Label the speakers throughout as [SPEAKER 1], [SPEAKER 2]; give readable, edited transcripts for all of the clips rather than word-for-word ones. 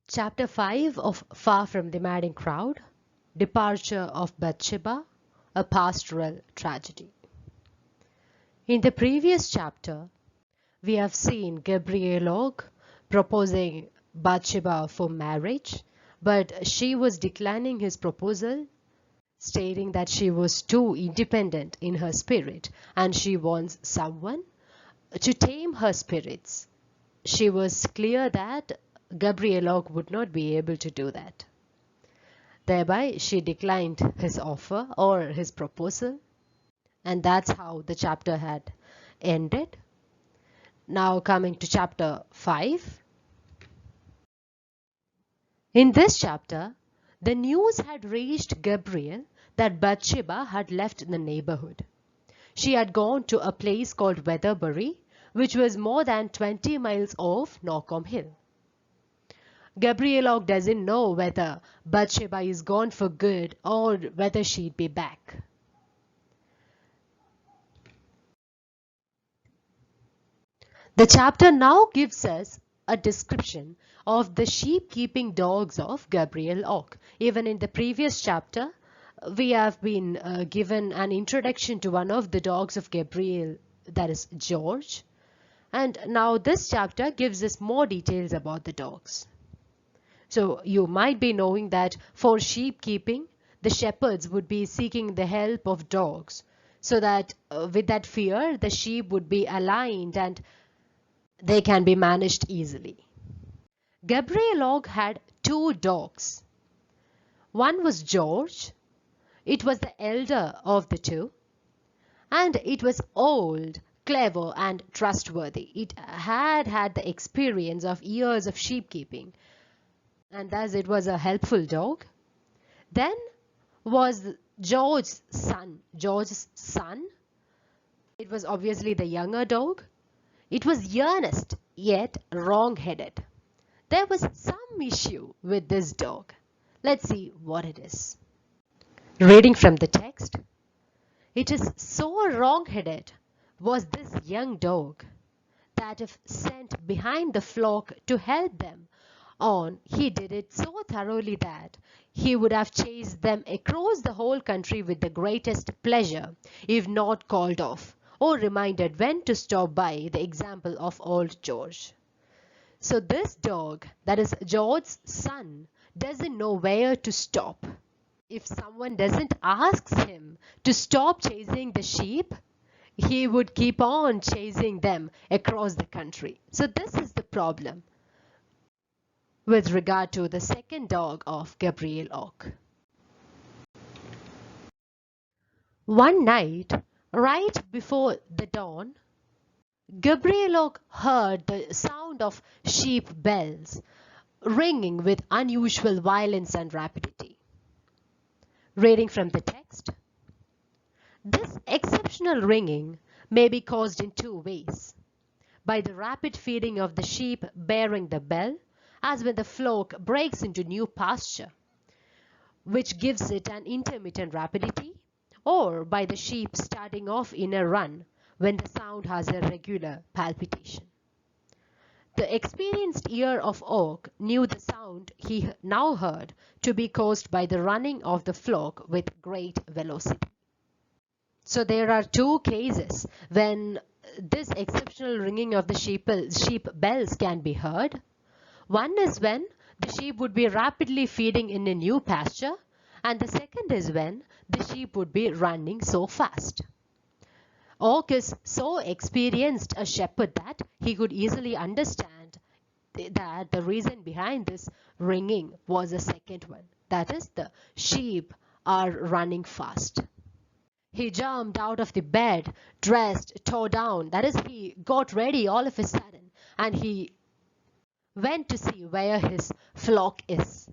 [SPEAKER 1] Chapter 5 of Far from the Madding Crowd, Departure of Bathsheba, a Pastoral Tragedy. In the previous chapter, we have seen Gabrielog proposing Bathsheba for marriage, but she was declining his proposal, stating that she was too independent in her spirit and she wants someone to tame her spirits. She was clear that Gabrielog would not be able to do that. Thereby, she declined his offer or his proposal, and that's how the chapter had ended. Now coming to chapter 5. In this chapter, the news had reached Gabriel that Bathsheba had left the neighborhood. She had gone to a place called Weatherbury, which was more than 20 miles off Knockombe Hill. Gabrielog doesn't know whether Bathsheba is gone for good or whether she'd be back. The chapter now gives us a description of the sheep-keeping dogs of Gabrielog. Even in the previous chapter, we have been given an introduction to one of the dogs of Gabriel, that is George. And now this chapter gives us more details about the dogs. So you might be knowing that for sheep keeping, the shepherds would be seeking the help of dogs, so that with that fear, the sheep would be aligned and they can be managed easily. Gabrielog had two dogs. One was George. It was the elder of the two, and it was old, clever and trustworthy. It had the experience of years of sheep keeping, and thus it was a helpful dog. Then was George's son. It was obviously the younger dog. It was earnest yet wrong-headed. There was some issue with this dog. Let's see what it is. Reading from the text. It is so wrong-headed was this young dog that if sent behind the flock to help them on, he did it so thoroughly that he would have chased them across the whole country with the greatest pleasure, if not called off, or reminded when to stop by the example of old George. So this dog, that is George's son, doesn't know where to stop. If someone doesn't ask him to stop chasing the sheep, he would keep on chasing them across the country. So this is the problem with regard to the second dog of Gabrielog. One night, right before the dawn, Gabrielog heard the sound of sheep bells ringing with unusual violence and rapidity. Reading from the text. This exceptional ringing may be caused in two ways: by the rapid feeding of the sheep bearing the bell, as when the flock breaks into new pasture, which gives it an intermittent rapidity, or by the sheep starting off in a run when the sound has a regular palpitation. The experienced ear of Og knew the sound he now heard to be caused by the running of the flock with great velocity. So there are two cases when this exceptional ringing of the sheep bells can be heard. One is when the sheep would be rapidly feeding in a new pasture, and the second is when the sheep would be running so fast. Og is so experienced a shepherd that he could easily understand that the reason behind this ringing was the second one. That is, the sheep are running fast. He jumped out of the bed, dressed, tore down. That is, he got ready all of a sudden, and he went to see where his flock is.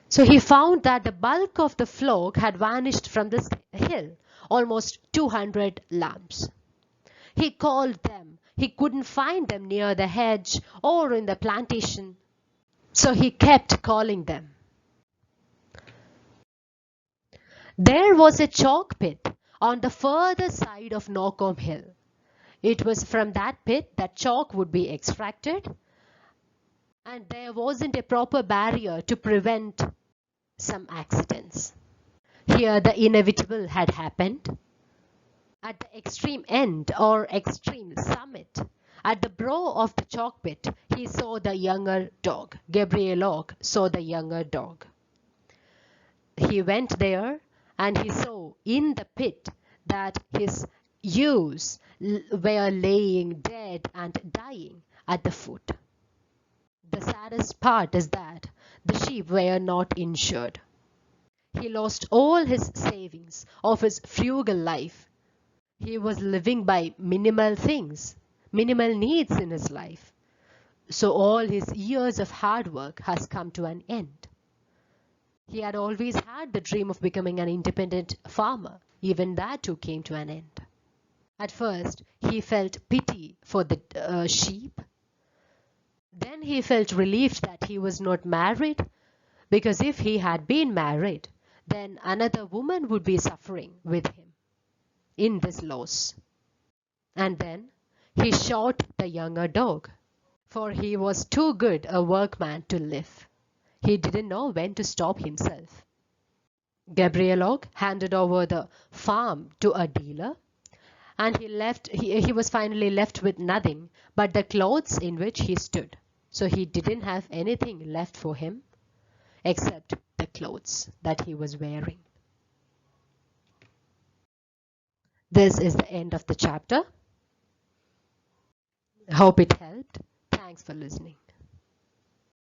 [SPEAKER 1] So he found that the bulk of the flock had vanished from this hill, almost 200 lambs. He called them. He couldn't find them near the hedge or in the plantation. So he kept calling them. There was a chalk pit on the further side of Knockombe Hill. It was from that pit that chalk would be extracted, and there wasn't a proper barrier to prevent some accidents. Here the inevitable had happened. At the extreme end or extreme summit, at the brow of the chalk pit, he saw the younger dog. Gabrielok saw the younger dog. He went there and he saw in the pit that his ewes were laying dead and dying at the foot. The saddest part is that the sheep were not insured. He lost all his savings of his frugal life. He was living by minimal things, minimal needs in his life. So all his years of hard work has come to an end. He had always had the dream of becoming an independent farmer. Even that too came to an end. At first, he felt pity for the sheep. Then he felt relieved that he was not married, because if he had been married, then another woman would be suffering with him in this loss. And then he shot the younger dog, for he was too good a workman to live. He didn't know when to stop himself. Gabrielok handed over the farm to a dealer, and he was finally left with nothing but the clothes in which he stood. So he didn't have anything left for him except the clothes that he was wearing. This is the end of the chapter. Hope it helped. Thanks for listening.